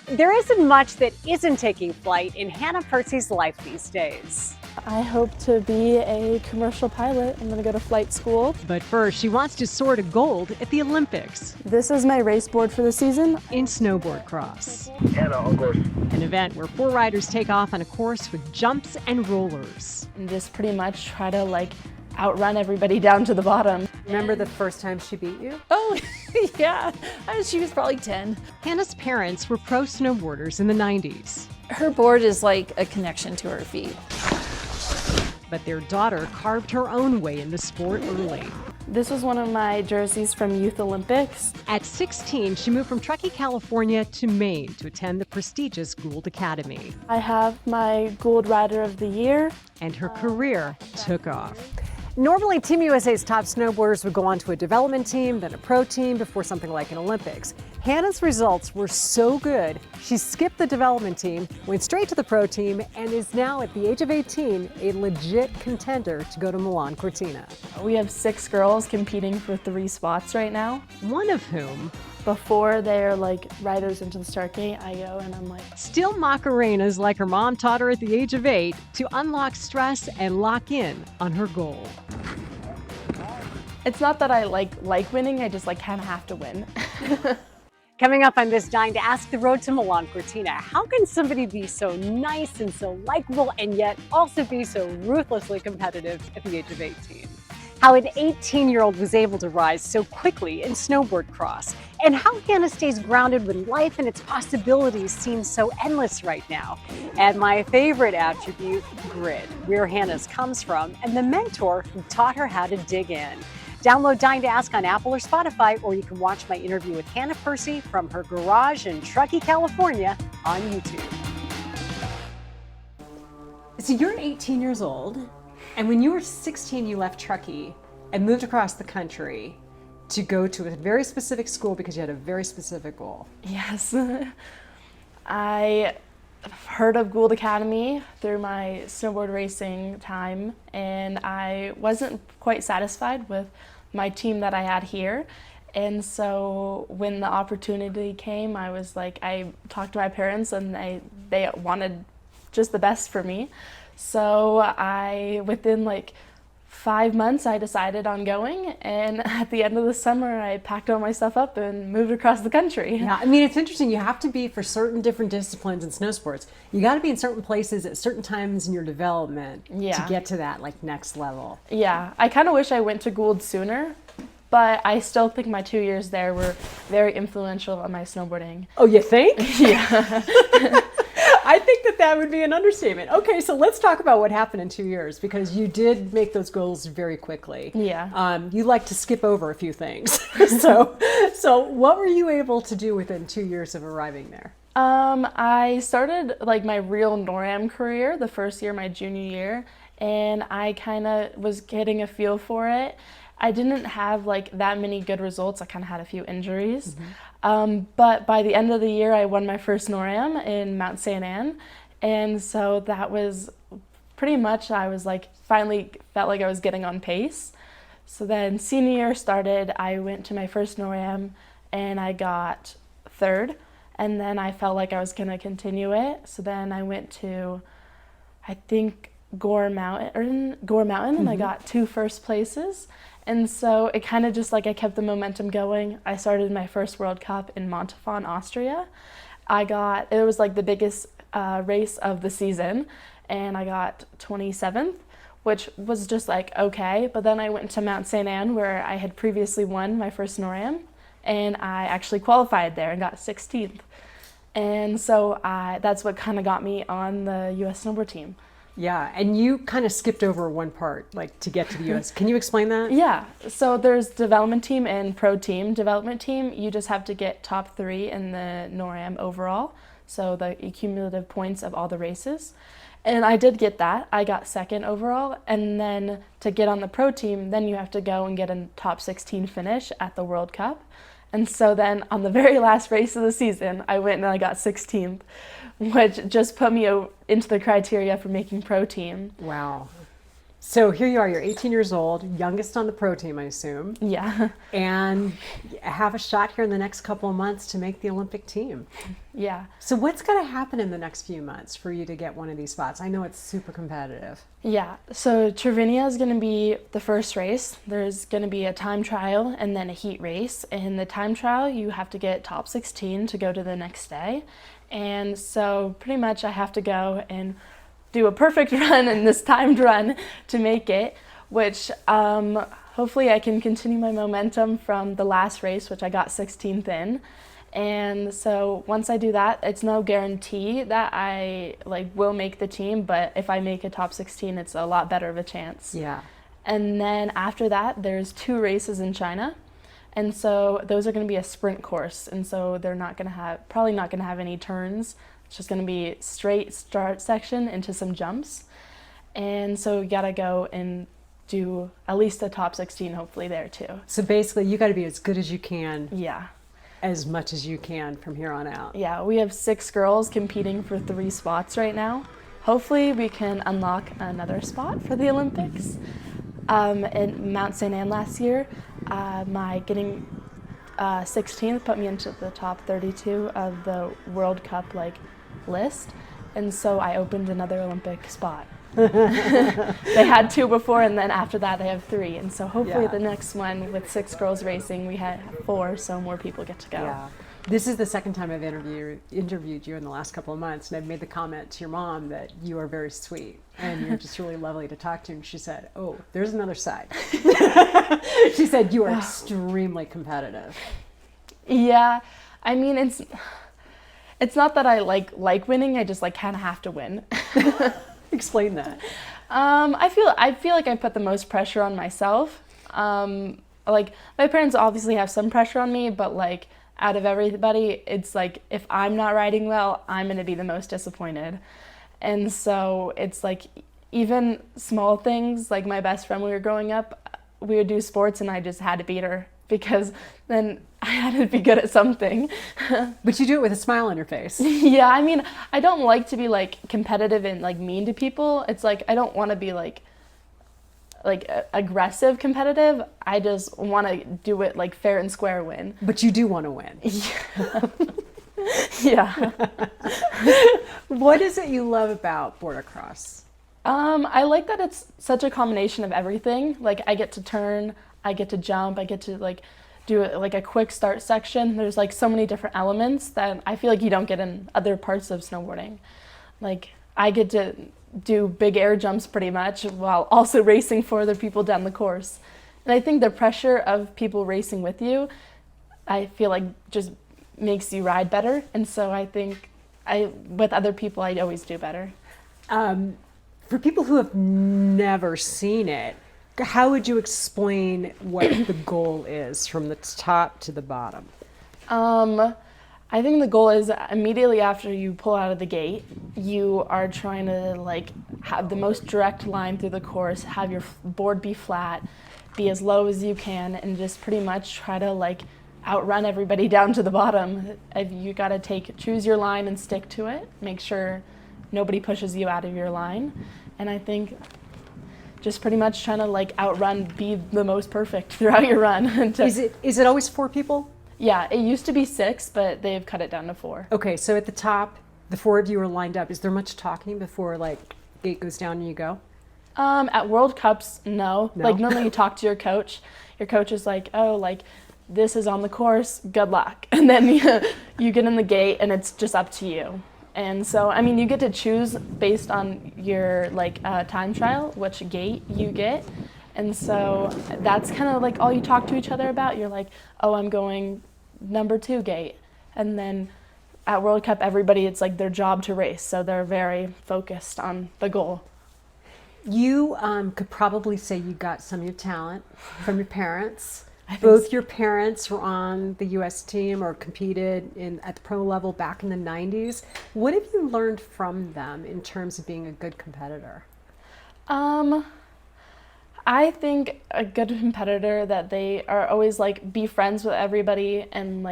There isn't much that isn't taking flight in Hannah Percy's life these days. I hope to be a commercial pilot. I'm going to go to flight school. But first, she wants to soar to gold at the Olympics This is my race board for the season. in snowboard cross, Hannah, on course. an event where 4 riders take off on a course with jumps and rollers. And just pretty much try to outrun everybody down to the bottom. Remember the first time she beat you? Oh, yeah. She was probably 10. Hannah's parents were pro snowboarders in the 90s, Her board is like a connection to her feet. but their daughter carved her own way in the sport early. This was one of my jerseys from Youth Olympics. At 16, she moved from Truckee, California to Maine to attend the prestigious Gould Academy, I have my Gould Rider of the Year. and her career took off. Normally, Team USA's top snowboarders would go on to a development team, then a pro team before something like an Olympics. Hannah's results were so good, she skipped the development team, went straight to the pro team, and is now, at the age of 18, a legit contender to go to Milan Cortina. We have 6 girls competing for 3 spots right now. One of whom, Before they're riders into the start gate, I go and I'm like, still Macarena's like her mom taught her at the age of 8, to unlock stress and lock in on her goal. it's not that I like winning, I just kind of have to win. Coming up on this Dying to Ask, the road to Milan Cortina. How can somebody be so nice and so likable and yet also be so ruthlessly competitive at the age of 18? How an 18-year-old was able to rise so quickly in snowboard cross, and how Hannah stays grounded when life and its possibilities seem so endless right now. And my favorite attribute, grit, where Hannah's comes from, and the mentor who taught her how to dig in. Download Dying to Ask on Apple or Spotify, or you can watch my interview with Hannah Percy from her garage in Truckee, California on YouTube. So you're 18 years old, and when you were 16, you left Truckee and moved across the country to go to a very specific school because you had a very specific goal. Yes. I heard of Gould Academy through my snowboard racing time, and I wasn't quite satisfied with my team that I had here. And so when the opportunity came, I talked to my parents, and they wanted just the best for me. So within 5 months, I decided on going, and at the end of the summer, I packed all my stuff up and moved across the country. Yeah, I mean, it's interesting. You have to be, for certain different disciplines in snow sports, you got to be in certain places at certain times in your development to get to that next level. Yeah, I kind of wish I went to Gould sooner, but I still think my 2 years there were very influential on my snowboarding. Oh, you think? Yeah. I think that would be an understatement. Okay, so let's talk about what happened in 2 years, because you did make those goals very quickly. Yeah. You like to skip over a few things. So what were you able to do within 2 years of arriving there? I started my real NORAM career the first year, my junior year, and I kind of was getting a feel for it. I didn't have that many good results. I kind of had a few injuries. But by the end of the year, I won my first NORAM in Mount St. Anne. And so that was pretty much, I was finally felt like I was getting on pace. So then senior year started, I went to my first NORAM and I got 3rd. And then I felt like I was going to continue it. So then I went to, I think, Gore Mountain, and I got 2 first places. And so it kind of just I kept the momentum going. I started my first World Cup in Montafon, Austria. It was the biggest race of the season, and I got 27th, which was just okay. But then I went to Mount St. Anne, where I had previously won my first NORAM, and I actually qualified there and got 16th. And so that's what kind of got me on the U.S. snowboard team. Yeah, and you kind of skipped over one part, to get to the U.S. Can you explain that? Yeah, so there's development team and pro team. Development team, you just have to get top 3 in the NORAM overall, so the cumulative points of all the races. And I did get that. I got 2nd overall, and then to get on the pro team, then you have to go and get a top 16 finish at the World Cup. And so then on the very last race of the season, I went and I got 16th, which just put me into the criteria for making pro team. Wow. So here you are, you're 18 years old, youngest on the pro team, I assume, Yeah. and have a shot here in the next couple of months to make the Olympic team. Yeah. So what's going to happen in the next few months for you to get one of these spots? I know it's super competitive. Yeah, so Trevina is going to be the first race. There's going to be a time trial and then a heat race. In the time trial, you have to get top 16 to go to the next day. And so pretty much I have to go and do a perfect run in this timed run to make it, which hopefully I can continue my momentum from the last race, which I got 16th in. And so once I do that, it's no guarantee that I will make the team, but if I make a top 16, it's a lot better of a chance. Yeah. And then after that, there's 2 races in China. And so those are going to be a sprint course. And so they're probably not going to have any turns. It's just going to be straight start section into some jumps. And so you got to go and do at least a top 16, hopefully there too. So basically you got to be as good as you can, Yeah. as much as you can from here on out. Yeah, we have 6 girls competing for 3 spots right now. Hopefully we can unlock another spot for the Olympics. In Mount St. Anne last year, my getting 16th put me into the top 32 of the World Cup list, and so I opened another Olympic spot. They had 2 before, and then after that they have 3, and so hopefully Yeah. the next one with 6 girls racing, we had 4, so more people get to go. Yeah. This is the second time I've interviewed you in the last couple of months, and I've made the comment to your mom that you are very sweet and you're just really lovely to talk to. And she said, "Oh, there's another side." She said you are extremely competitive. Yeah, I mean it's not that I like winning. I just kind of have to win. Explain that. I feel like I put the most pressure on myself. My parents obviously have some pressure on me, but out of everybody, it's if I'm not riding well, I'm gonna be the most disappointed. And so it's even small things, my best friend when we were growing up, we would do sports and I just had to beat her because then I had to be good at something. But you do it with a smile on your face. Yeah, I mean, I don't like to be competitive and mean to people. It's I don't want to be aggressive competitive. I just want to do it fair and square win. But you do want to win. Yeah. What is it you love about border cross? I like that it's such a combination of everything. I get to turn, I get to jump, I get to do a quick start section. There's so many different elements that I feel you don't get in other parts of snowboarding. I get to do big air jumps pretty much while also racing for other people down the course. And I think the pressure of people racing with you, I feel just makes you ride better. And so I think with other people, I always do better. For people who have never seen it, how would you explain what the goal is from the top to the bottom? I think the goal is immediately after you pull out of the gate, you are trying to have the most direct line through the course, have your board be flat, be as low as you can, and just pretty much try to outrun everybody down to the bottom. You got to choose your line and stick to it. Make sure nobody pushes you out of your line. And I think just pretty much trying to outrun, be the most perfect throughout your run. Is it always 4 people? Yeah, it used to be 6, but they've cut it down to 4. Okay, so at the top, the 4 of you are lined up. Is there much talking before gate goes down and you go? At World Cups, no. No? Normally you talk to your coach. Your coach is this is on the course, good luck. And then you get in the gate and it's just up to you. And so, I mean, you get to choose based on your time trial, which gate you get. And so that's kind of all you talk to each other about. You're oh, I'm going number 2 gate. And then at World Cup, everybody, it's their job to race. So they're very focused on the goal. You could probably say you got some of your talent from your parents. I think Both so. your parents were on the U.S. team or competed at the pro level back in the 90s. What have you learned from them in terms of being a good competitor? I think a good competitor that they are always be friends with everybody and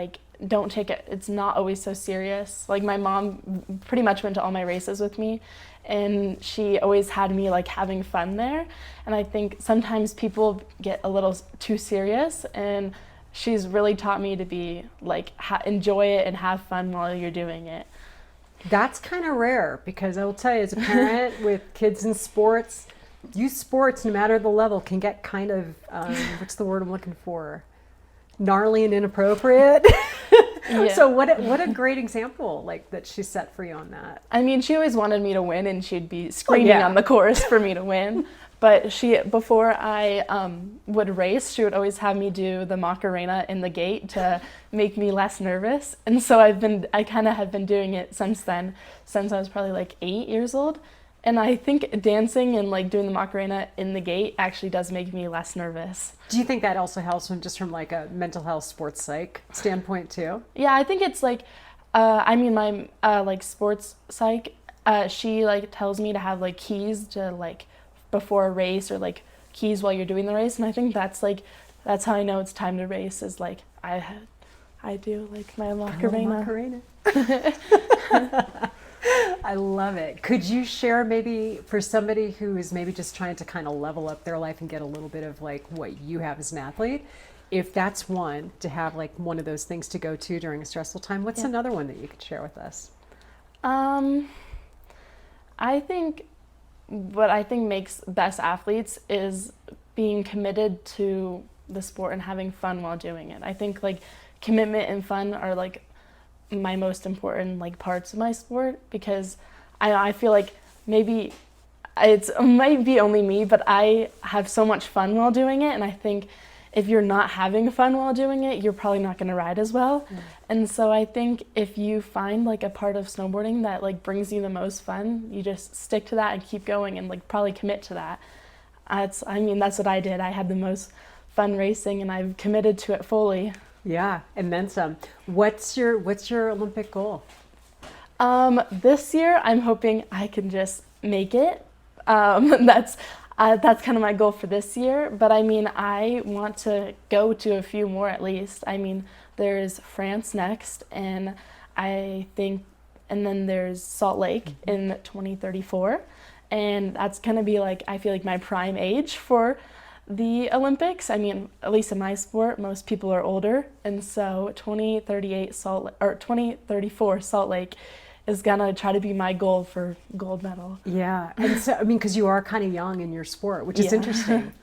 don't take it, it's not always so serious. Like my mom pretty much went to all my races with me, and she always had me like having fun there. And I think sometimes people get a little too serious, and she's really taught me to be like, enjoy it and have fun while you're doing it. That's kind of rare, because I will tell you, as a parent with kids in sports, youth sports, no matter the level, can get kind of, what's the word I'm looking for? Gnarly and inappropriate. Yeah. So what a great example like that she set for you on that. I mean, she always wanted me to win, and she'd be screaming yeah. on the course for me to win. But before I would race, she would always have me do the Macarena in the gate to make me less nervous. And so I kind of have been doing it since then, since I was probably like 8 years old. And I think dancing and like doing the Macarena in the gate actually does make me less nervous. Do you think that also helps from like a mental health sports psych standpoint too? Yeah, I think it's like, my like sports psych, she like tells me to have like keys to like before a race, or like keys while you're doing the race. And I think that's how I know it's time to race, is like I do like my Macarena. I love it. Could you share maybe for somebody who is maybe just trying to kind of level up their life and get a little bit of like what you have as an athlete, if that's one to have like one of those things to go to during a stressful time, what's another one that you could share with us? I think what I think makes best athletes is being committed to the sport and having fun while doing it. I think like commitment and fun are like my most important like parts of my sport, because I feel like maybe it might be only me, but I have so much fun while doing it, and I think if you're not having fun while doing it, you're probably not going to ride as well. And so I think if you find like a part of snowboarding that like brings you the most fun, you just stick to that and keep going, and like probably commit to that. That's what I did. I had the most fun racing, and I've committed to it fully. Yeah, and then some. What's your Olympic goal? This year, I'm hoping I can just make it. That's kind of my goal for this year. But I mean, I want to go to a few more at least. I mean, there's France next, and I think, and then there's Salt Lake in 2034, and that's gonna be like, I feel like my prime age for the Olympics. I mean, at least in my sport, most people are older, and so 2034 Salt Lake is gonna try to be my goal for gold medal. Yeah, and so I mean, because you are kind of young in your sport, which is interesting.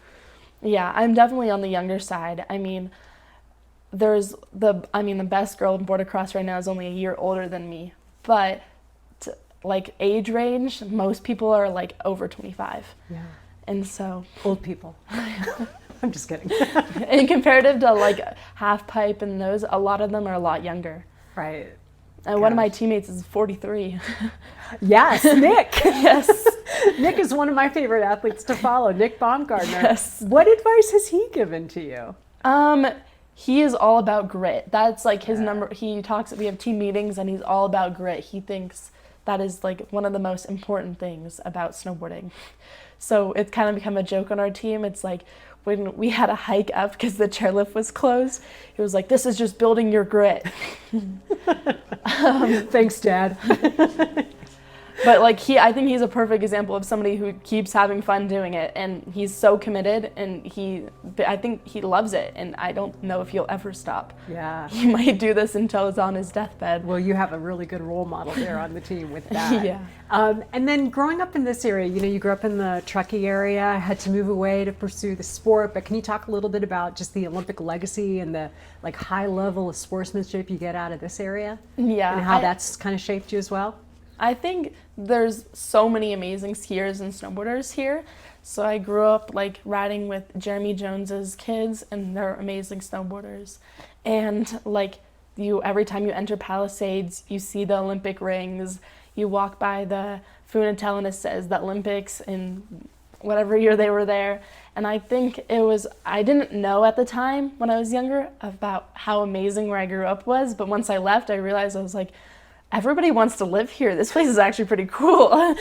Yeah, I'm definitely on the younger side. I mean, the best girl in Bordercross right now is only a year older than me, but like age range, most people are like over 25. Yeah. And so old people. I'm just kidding. And comparative to like half pipe and those, a lot of them are a lot younger. Right. And one of my teammates is 43. Yes, Nick. Yes. Nick is one of my favorite athletes to follow, Nick Baumgartner. Yes. What advice has he given to you? He is all about grit. That's like his number. We have team meetings, and he's all about grit. He thinks that is like one of the most important things about snowboarding. So it's kind of become a joke on our team. It's like when we had a hike up because the chairlift was closed, he was like, "This is just building your grit." Thanks, Dad. But like I think he's a perfect example of somebody who keeps having fun doing it, and he's so committed, and I think he loves it, and I don't know if he'll ever stop. Yeah. He might do this until he's on his deathbed. Well, you have a really good role model there on the team with that. Yeah. And then growing up in this area, you grew up in the Truckee area, had to move away to pursue the sport, but can you talk a little bit about just the Olympic legacy and the like high level of sportsmanship you get out of this area? Yeah. And how that's kind of shaped you as well? I think there's so many amazing skiers and snowboarders here. So I grew up like riding with Jeremy Jones's kids, and they're amazing snowboarders. And like every time you enter Palisades, you see the Olympic rings. You walk by the Funatel and it says the Olympics in whatever year they were there. And I think I didn't know at the time when I was younger about how amazing where I grew up was. But once I left, I realized I was like, everybody wants to live here. This place is actually pretty cool.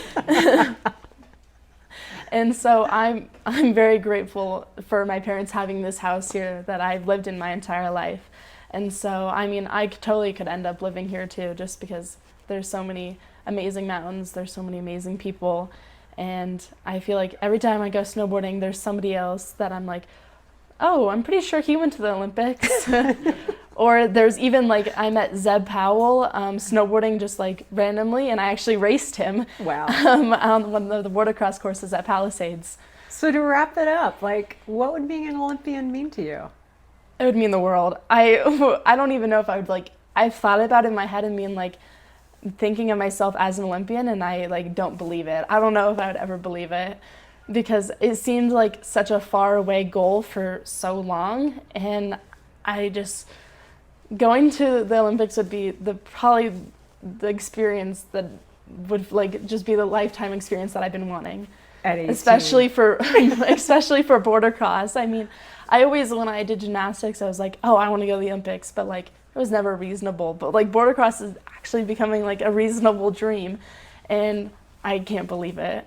And so I'm very grateful for my parents having this house here that I've lived in my entire life. And so, I mean, I totally could end up living here too, just because there's so many amazing mountains, there's so many amazing people. And I feel like every time I go snowboarding, there's somebody else that I'm like, oh, I'm pretty sure he went to the Olympics. Or there's even like, I met Zeb Powell snowboarding just like randomly, and I actually raced him Wow. on one of the watercross courses at Palisades. So to wrap it up, like, what would being an Olympian mean to you? It would mean the world. I don't even know if I would like, I've thought about it in my head and being like, thinking of myself as an Olympian, and I like don't believe it. I don't know if I would ever believe it, because it seemed like such a far away goal for so long, and I just, going to the Olympics would be probably the experience that would like just be the lifetime experience that I've been wanting. At 18. Especially for border cross. I mean, I always, when I did gymnastics, I was like, oh, I want to go to the Olympics, but like it was never reasonable. But like border cross is actually becoming like a reasonable dream, and I can't believe it.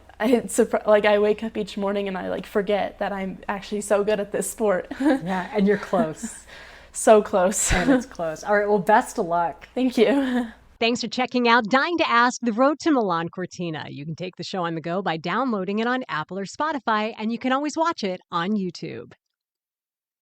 Like I wake up each morning and I like forget that I'm actually so good at this sport. Yeah, and you're close. So close. And it's close. All right, well, best of luck. Thank you. Thanks for checking out Dying to Ask The Road to Milan Cortina. You can take the show on the go by downloading it on Apple or Spotify, and you can always watch it on YouTube.